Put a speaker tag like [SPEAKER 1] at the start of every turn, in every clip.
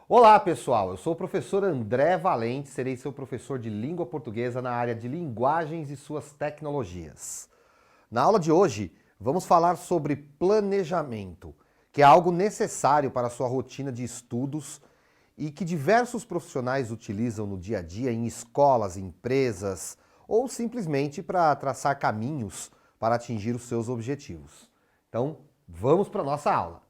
[SPEAKER 1] Olá pessoal, eu sou o professor André Valente, serei seu professor de língua portuguesa na área de linguagens e suas tecnologias. Na aula de hoje, vamos falar sobre planejamento, que é algo necessário para a sua rotina de estudos e que diversos profissionais utilizam no dia a dia em escolas, empresas ou simplesmente para traçar caminhos para atingir os seus objetivos. Então, vamos para a nossa aula.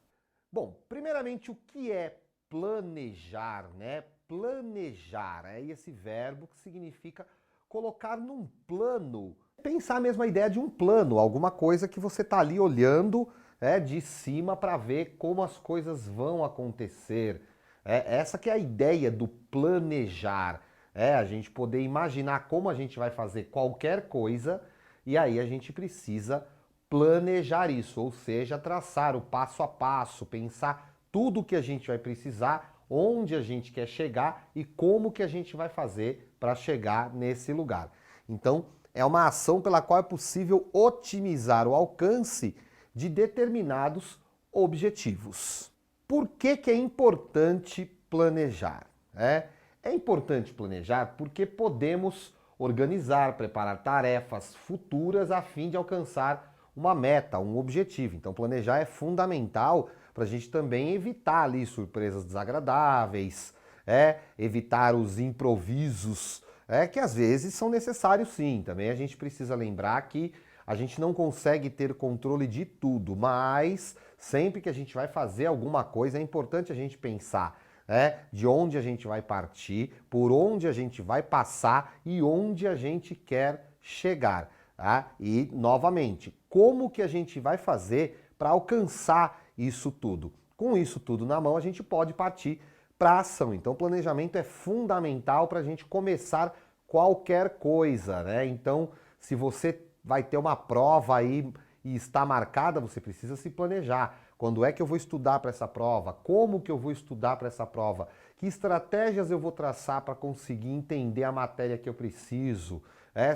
[SPEAKER 1] Bom, primeiramente, o que é planejar, né? Planejar é esse verbo que significa colocar num plano, pensar mesmo a ideia de um plano, alguma coisa que você está ali olhando de cima para ver como as coisas vão acontecer. Essa que é a ideia do planejar. A gente poder imaginar como a gente vai fazer qualquer coisa e aí a gente precisa planejar isso, ou seja, traçar o passo a passo, pensar tudo o que a gente vai precisar, onde a gente quer chegar e como que a gente vai fazer para chegar nesse lugar. Então, é uma ação pela qual é possível otimizar o alcance de determinados objetivos. Por que é importante planejar? É importante planejar porque podemos organizar, preparar tarefas futuras a fim de alcançar uma meta, um objetivo. Então, planejar é fundamental para a gente também evitar ali surpresas desagradáveis, evitar os improvisos, que às vezes são necessários sim. Também a gente precisa lembrar que a gente não consegue ter controle de tudo, mas sempre que a gente vai fazer alguma coisa é importante a gente pensar de onde a gente vai partir, por onde a gente vai passar e onde a gente quer chegar. Tá? E, novamente, como que a gente vai fazer para alcançar isso tudo? Com isso tudo na mão, a gente pode partir para a ação. Então, o planejamento é fundamental para a gente começar qualquer coisa, né? Então, se você vai ter uma prova aí e está marcada, você precisa se planejar. Quando é que eu vou estudar para essa prova? Como que eu vou estudar para essa prova? Que estratégias eu vou traçar para conseguir entender a matéria que eu preciso?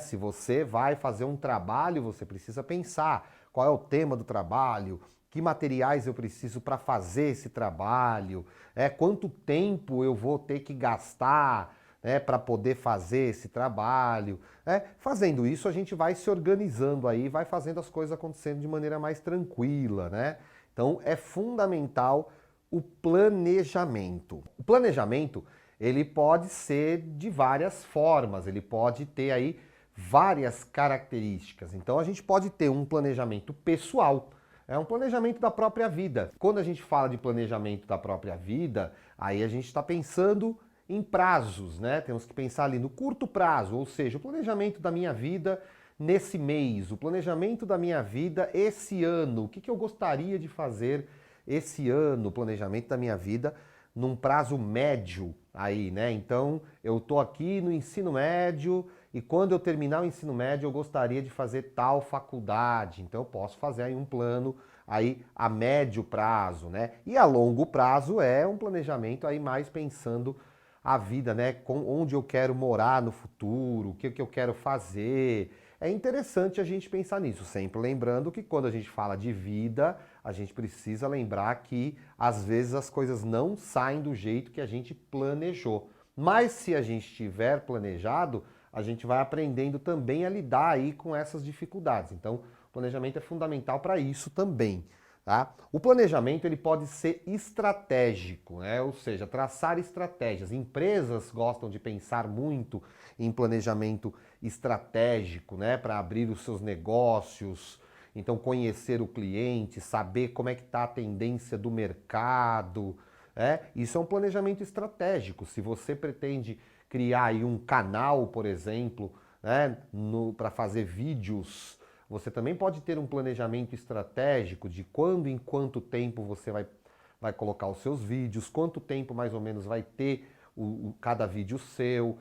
[SPEAKER 1] Se você vai fazer um trabalho, você precisa pensar qual é o tema do trabalho, que materiais eu preciso para fazer esse trabalho, quanto tempo eu vou ter que gastar para poder fazer esse trabalho. Fazendo isso, a gente vai se organizando aí, vai fazendo as coisas acontecendo de maneira mais tranquila, né? Então, é fundamental o planejamento. O planejamento, ele pode ser de várias formas, ele pode ter aí várias características. Então, a gente pode ter um planejamento pessoal, um planejamento da própria vida. Quando a gente fala de planejamento da própria vida, aí a gente está pensando em prazos, né? Temos que pensar ali no curto prazo, ou seja, o planejamento da minha vida nesse mês, o planejamento da minha vida esse ano, o que eu gostaria de fazer esse ano, o planejamento da minha vida num prazo médio aí, né? Então, eu tô aqui no ensino médio e quando eu terminar o ensino médio eu gostaria de fazer tal faculdade. Então, eu posso fazer aí um plano aí a médio prazo, né? E a longo prazo é um planejamento aí mais pensando a vida, né? Onde eu quero morar no futuro, o que eu quero fazer. É interessante a gente pensar nisso, sempre lembrando que quando a gente fala de vida, a gente precisa lembrar que às vezes as coisas não saem do jeito que a gente planejou. Mas se a gente tiver planejado, a gente vai aprendendo também a lidar aí com essas dificuldades. Então, o planejamento é fundamental para isso também. Tá? O planejamento ele pode ser estratégico, né? Ou seja, traçar estratégias. Empresas gostam de pensar muito em planejamento estratégico, né? Para abrir os seus negócios, então conhecer o cliente, saber como é que está a tendência do mercado. Isso é um planejamento estratégico. Se você pretende criar aí um canal, por exemplo, para fazer vídeos, você também pode ter um planejamento estratégico de quando em quanto tempo você vai colocar os seus vídeos, quanto tempo mais ou menos vai ter cada vídeo seu,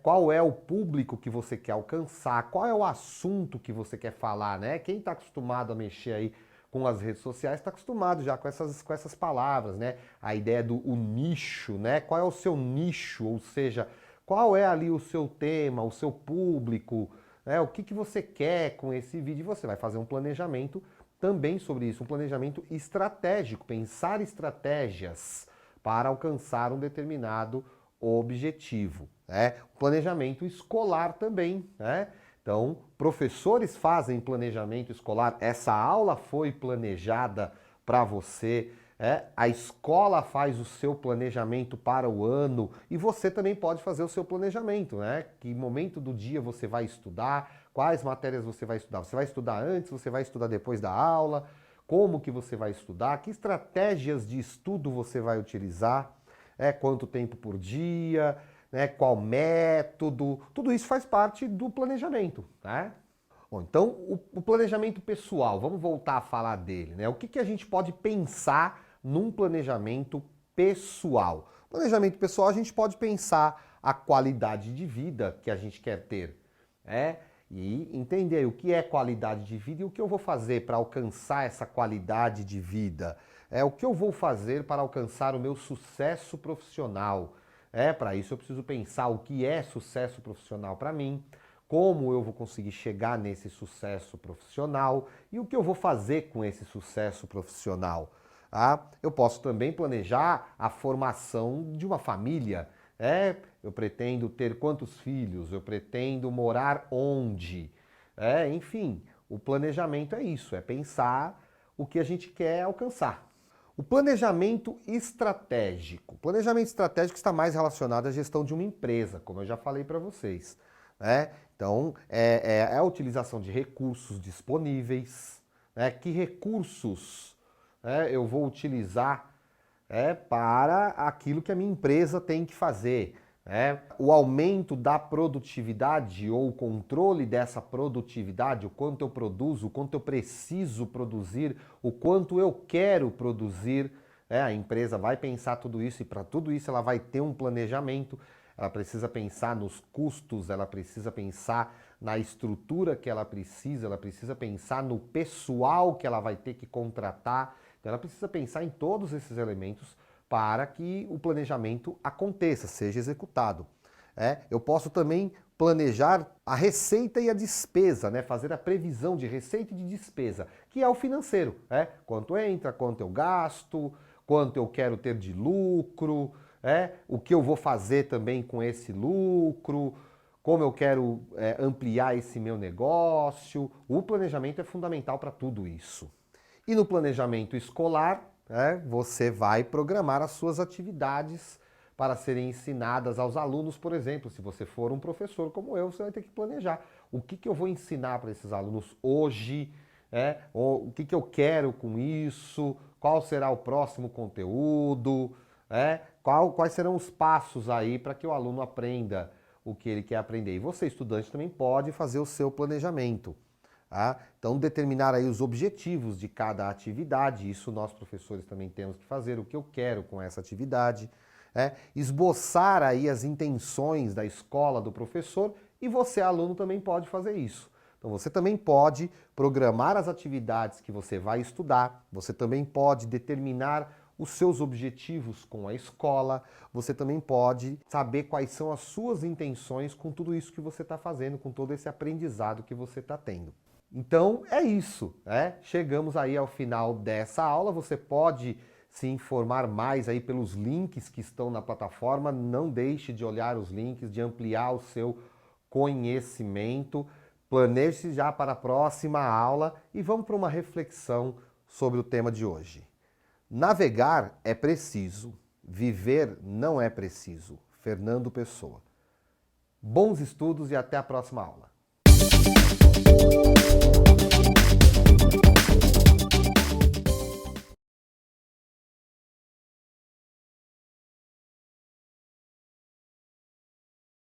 [SPEAKER 1] qual é o público que você quer alcançar, qual é o assunto que você quer falar, né? Quem está acostumado a mexer aí com as redes sociais está acostumado já com essas palavras, né? A ideia do o nicho, né? Qual é o seu nicho, ou seja, qual é ali o seu tema, o seu público, o que você quer com esse vídeo? E você vai fazer um planejamento também sobre isso, um planejamento estratégico, pensar estratégias para alcançar um determinado objetivo, né? O planejamento escolar também, né? Então, professores fazem planejamento escolar, essa aula foi planejada para você, a escola faz o seu planejamento para o ano e você também pode fazer o seu planejamento, né? Que momento do dia você vai estudar, quais matérias você vai estudar. Você vai estudar antes, você vai estudar depois da aula, como que você vai estudar, que estratégias de estudo você vai utilizar, quanto tempo por dia, né? Qual método, tudo isso faz parte do planejamento, né? Bom, então, o planejamento pessoal, vamos voltar a falar dele, né? O que a gente pode pensar num planejamento pessoal? Planejamento pessoal, a gente pode pensar a qualidade de vida que a gente quer ter, e entender o que é qualidade de vida e o que eu vou fazer para alcançar essa qualidade de vida. O que eu vou fazer para alcançar o meu sucesso profissional. Para isso eu preciso pensar o que é sucesso profissional para mim, como eu vou conseguir chegar nesse sucesso profissional e o que eu vou fazer com esse sucesso profissional. Eu posso também planejar a formação de uma família. Eu pretendo ter quantos filhos, eu pretendo morar onde. Enfim, o planejamento é isso, é pensar o que a gente quer alcançar. O planejamento estratégico. O planejamento estratégico está mais relacionado à gestão de uma empresa, como eu já falei para vocês. Então, é a utilização de recursos disponíveis. Que recursos eu vou utilizar para aquilo que a minha empresa tem que fazer. O aumento da produtividade ou o controle dessa produtividade, o quanto eu produzo, o quanto eu preciso produzir, o quanto eu quero produzir. A empresa vai pensar tudo isso e para tudo isso ela vai ter um planejamento. Ela precisa pensar nos custos, ela precisa pensar na estrutura que ela precisa pensar no pessoal que ela vai ter que contratar. Então ela precisa pensar em todos esses elementos para que o planejamento aconteça, seja executado. Eu posso também planejar a receita e a despesa, fazer a previsão de receita e de despesa, que é o financeiro. Quanto entra, quanto eu gasto, quanto eu quero ter de lucro, o que eu vou fazer também com esse lucro, como eu quero ampliar esse meu negócio. O planejamento é fundamental para tudo isso. E no planejamento escolar, você vai programar as suas atividades para serem ensinadas aos alunos, por exemplo. Se você for um professor como eu, você vai ter que planejar. O que eu vou ensinar para esses alunos hoje? O que eu quero com isso? Qual será o próximo conteúdo? Quais serão os passos aí para que o aluno aprenda o que ele quer aprender? E você, estudante, também pode fazer o seu planejamento. Então, determinar aí os objetivos de cada atividade, isso nós professores também temos que fazer, o que eu quero com essa atividade, esboçar aí as intenções da escola, do professor, e você, aluno, também pode fazer isso. Então, você também pode programar as atividades que você vai estudar, você também pode determinar os seus objetivos com a escola, você também pode saber quais são as suas intenções com tudo isso que você está fazendo, com todo esse aprendizado que você está tendo. Então é isso, Chegamos aí ao final dessa aula. Você pode se informar mais aí pelos links que estão na plataforma. Não deixe de olhar os links, de ampliar o seu conhecimento. Planeje-se já para a próxima aula e vamos para uma reflexão sobre o tema de hoje. Navegar é preciso, viver não é preciso. Fernando Pessoa. Bons estudos e até a próxima aula.